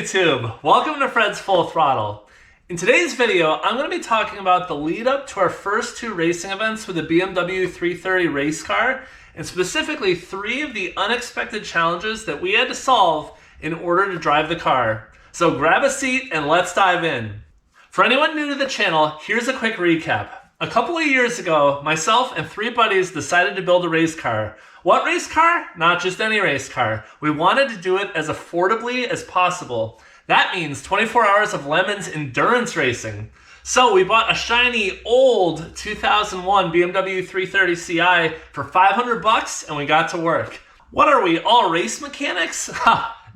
YouTube? Welcome to Fred's Full Throttle. In today's video, I'm going to be talking about the lead up to our first two racing events with the BMW 330 race car, and specifically 3 of the unexpected challenges that we had to solve in order to drive the car. So grab a seat and let's dive in. For anyone new to the channel, here's a quick recap. A couple of years ago, myself and 3 buddies decided to build a race car. What race car? Not just any race car. We wanted to do it as affordably as possible. That means 24 hours of lemons endurance racing. So we bought a shiny old 2001 BMW 330 Ci for $500 and we got to work. What are we, all race mechanics?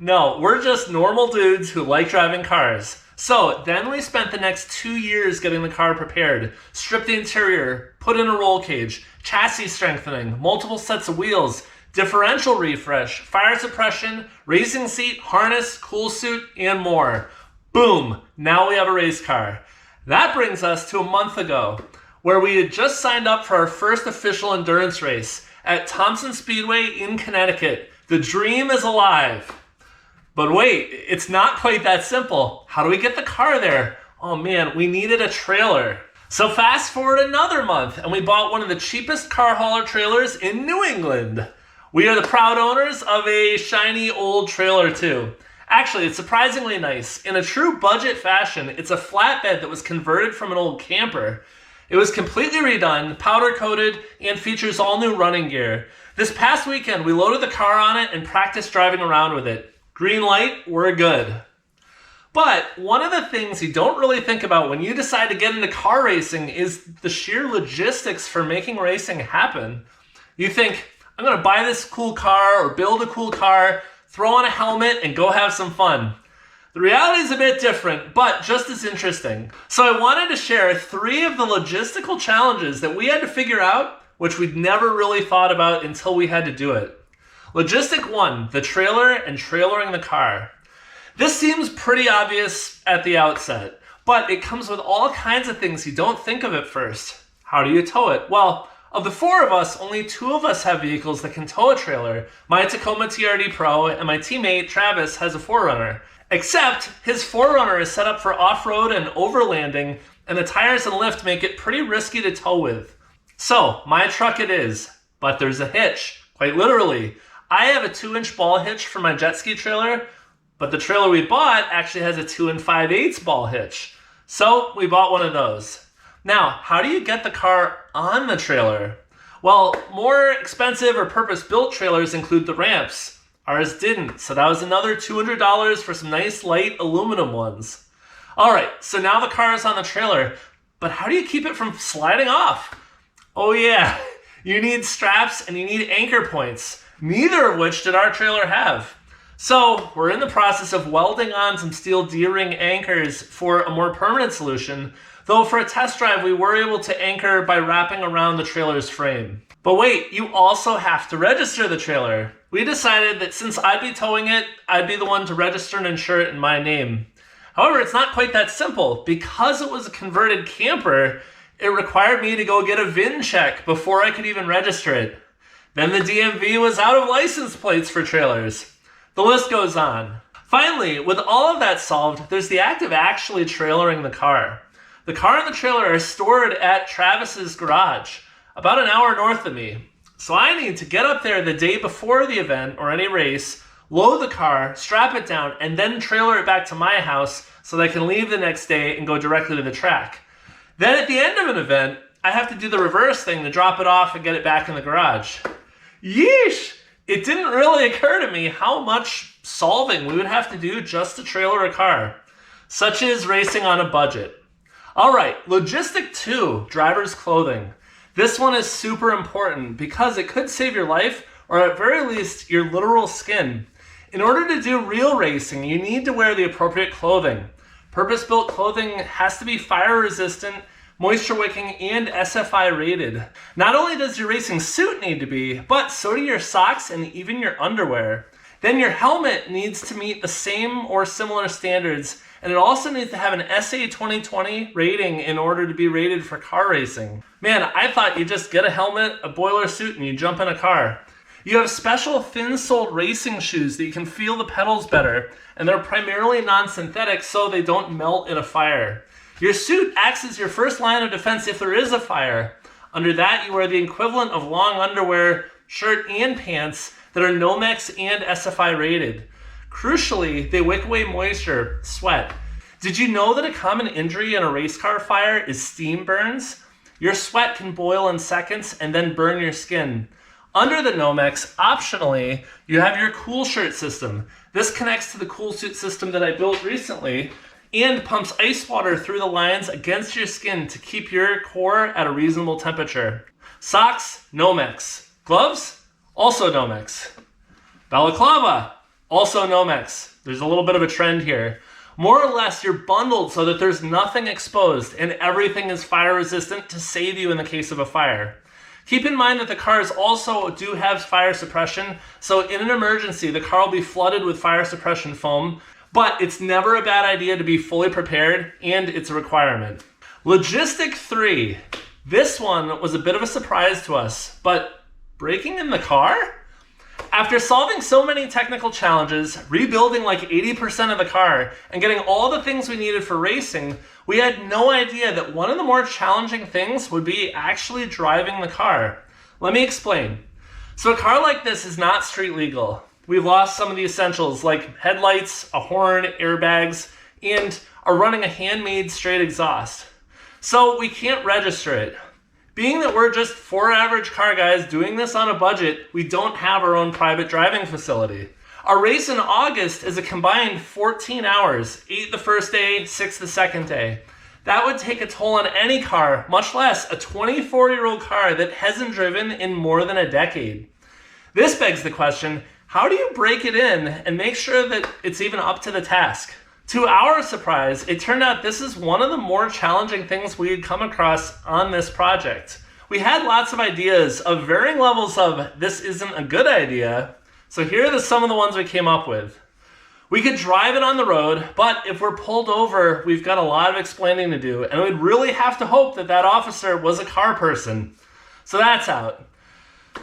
No, we're just normal dudes who like driving cars. So then we spent the next 2 years getting the car prepared, stripped the interior, put in a roll cage, chassis strengthening, multiple sets of wheels, differential refresh, fire suppression, racing seat, harness, cool suit, and more. Boom, now we have a race car. That brings us to a month ago, where we had just signed up for our first official endurance race at Thompson Speedway in Connecticut. The dream is alive. But wait, it's not quite that simple. How do we get the car there? Oh man, we needed a trailer. So fast forward another month and we bought one of the cheapest car hauler trailers in New England. We are the proud owners of a shiny old trailer too. Actually, it's surprisingly nice. In a true budget fashion, it's a flatbed that was converted from an old camper. It was completely redone, powder coated, and features all new running gear. This past weekend, we loaded the car on it and practiced driving around with it. Green light, we're good. But one of the things you don't really think about when you decide to get into car racing is the sheer logistics for making racing happen. You think, I'm gonna buy this cool car or build a cool car, throw on a helmet, and go have some fun. The reality is a bit different, but just as interesting. So I wanted to share 3 of the logistical challenges that we had to figure out, which we'd never really thought about until we had to do it. Logistic 1, the trailer and trailering the car. This seems pretty obvious at the outset, but it comes with all kinds of things you don't think of at first. How do you tow it? Well, of the 4 of us, only 2 of us have vehicles that can tow a trailer. My Tacoma TRD Pro and my teammate Travis has a 4Runner. Except his 4Runner is set up for off-road and overlanding, and the tires and lift make it pretty risky to tow with. So, my truck it is, but there's a hitch, quite literally. I have a 2-inch ball hitch for my jet ski trailer, but the trailer we bought actually has a 2 5/8 ball hitch. So we bought one of those. Now, how do you get the car on the trailer? Well, more expensive or purpose-built trailers include the ramps. Ours didn't, so that was another $200 for some nice light aluminum ones. All right, so now the car is on the trailer, but how do you keep it from sliding off? Oh yeah, you need straps and you need anchor points. Neither of which did our trailer have. So we're in the process of welding on some steel D-ring anchors for a more permanent solution, though for a test drive we were able to anchor by wrapping around the trailer's frame. But wait, you also have to register the trailer. We decided that since I'd be towing it, I'd be the one to register and insure it in my name. However, it's not quite that simple. Because it was a converted camper, it required me to go get a VIN check before I could even register it. Then the DMV was out of license plates for trailers. The list goes on. Finally, with all of that solved, there's the act of actually trailering the car. The car and the trailer are stored at Travis's garage, about an hour north of me. So I need to get up there the day before the event or any race, load the car, strap it down, and then trailer it back to my house so that I can leave the next day and go directly to the track. Then at the end of an event, I have to do the reverse thing to drop it off and get it back in the garage. Yeesh! It didn't really occur to me how much solving we would have to do just to trailer a car. Such is racing on a budget. Alright, logistic 2, driver's clothing. This one is super important because it could save your life, or at very least, your literal skin. In order to do real racing, you need to wear the appropriate clothing. Purpose-built clothing has to be fire-resistant, moisture-wicking, and SFI rated. Not only does your racing suit need to be, but so do your socks and even your underwear. Then your helmet needs to meet the same or similar standards, and it also needs to have an SA 2020 rating in order to be rated for car racing. Man, I thought you just get a helmet, a boiler suit, and you jump in a car. You have special thin-soled racing shoes that you can feel the pedals better, and they're primarily non-synthetic so they don't melt in a fire. Your suit acts as your first line of defense if there is a fire. Under that, you wear the equivalent of long underwear, shirt, and pants that are Nomex and SFI rated. Crucially, they wick away moisture, sweat. Did you know that a common injury in a race car fire is steam burns? Your sweat can boil in seconds and then burn your skin. Under the Nomex, optionally, you have your cool shirt system. This connects to the cool suit system that I built recently and pumps ice water through the lines against your skin to keep your core at a reasonable temperature. Socks, Nomex. Gloves, also Nomex. Balaclava, also Nomex. There's a little bit of a trend here. More or less, you're bundled so that there's nothing exposed and everything is fire resistant to save you in the case of a fire. Keep in mind that the cars also do have fire suppression, so in an emergency, the car will be flooded with fire suppression foam, but it's never a bad idea to be fully prepared, and it's a requirement. Logistic 3. This one was a bit of a surprise to us, but breaking in the car? After solving so many technical challenges, rebuilding like 80% of the car, and getting all the things we needed for racing, we had no idea that one of the more challenging things would be actually driving the car. Let me explain. So a car like this is not street legal. We've lost some of the essentials like headlights, a horn, airbags, and are running a handmade straight exhaust. So we can't register it. Being that we're just 4 average car guys doing this on a budget, we don't have our own private driving facility. Our race in August is a combined 14 hours, 8 the first day, 6 the second day. That would take a toll on any car, much less a 24-year-old car that hasn't driven in more than a decade. This begs the question, how do you break it in and make sure that it's even up to the task? To our surprise, it turned out this is one of the more challenging things we had come across on this project. We had lots of ideas of varying levels of this isn't a good idea, so here are some of the ones we came up with. We could drive it on the road, but if we're pulled over, we've got a lot of explaining to do, and we'd really have to hope that that officer was a car person. So that's out.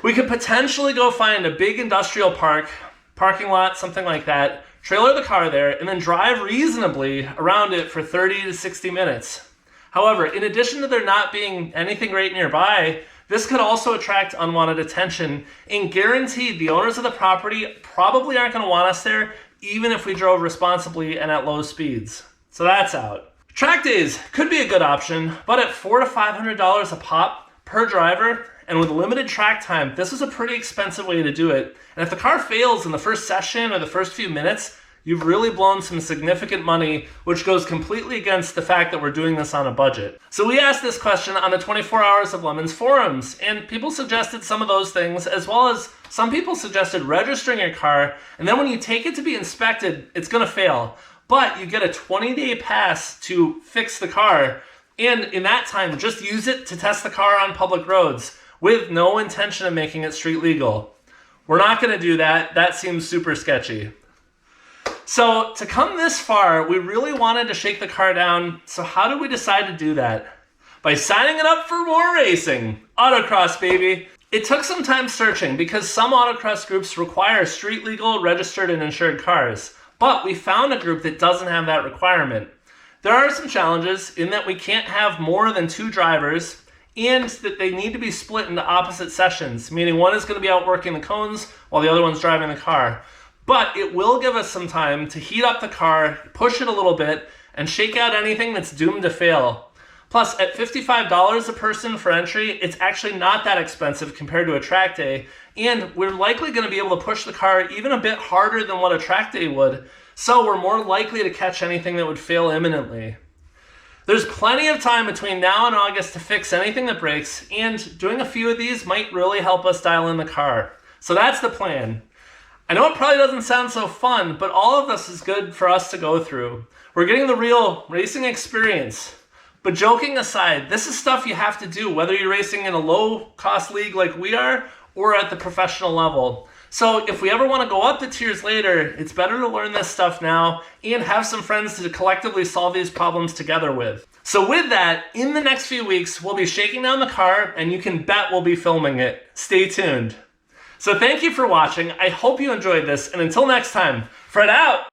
We could potentially go find a big industrial parking lot, something like that, trailer the car there, and then drive reasonably around it for 30 to 60 minutes. However, in addition to there not being anything right nearby, this could also attract unwanted attention, and guaranteed the owners of the property probably aren't going to want us there, even if we drove responsibly and at low speeds. So that's out. Track days could be a good option, but at $400 to $500 a pop per driver, and with limited track time, this is a pretty expensive way to do it. And if the car fails in the first session or the first few minutes, you've really blown some significant money, which goes completely against the fact that we're doing this on a budget. So we asked this question on the 24 Hours of Lemons forums, and people suggested some of those things, as well as some people suggested registering your car, and then when you take it to be inspected, it's gonna fail. But you get a 20-day pass to fix the car, and in that time, just use it to test the car on public roads, with no intention of making it street legal. We're not gonna do that. That seems super sketchy. So to come this far, we really wanted to shake the car down. So how did we decide to do that? By signing it up for more racing. Autocross, baby. It took some time searching because some autocross groups require street legal, registered, and insured cars. But we found a group that doesn't have that requirement. There are some challenges in that we can't have more than 2 drivers, and that they need to be split into opposite sessions, meaning one is going to be out working the cones while the other one's driving the car. But it will give us some time to heat up the car, push it a little bit, and shake out anything that's doomed to fail. Plus, at $55 a person for entry, it's actually not that expensive compared to a track day, and we're likely going to be able to push the car even a bit harder than what a track day would, so we're more likely to catch anything that would fail imminently. There's plenty of time between now and August to fix anything that breaks, and doing a few of these might really help us dial in the car. So that's the plan. I know it probably doesn't sound so fun, but all of this is good for us to go through. We're getting the real racing experience. But joking aside, this is stuff you have to do whether you're racing in a low-cost league like we are or at the professional level. So if we ever want to go up the tiers later, it's better to learn this stuff now and have some friends to collectively solve these problems together with. So with that, in the next few weeks, we'll be shaking down the car, and you can bet we'll be filming it. Stay tuned. So thank you for watching. I hope you enjoyed this, and until next time, Fred out!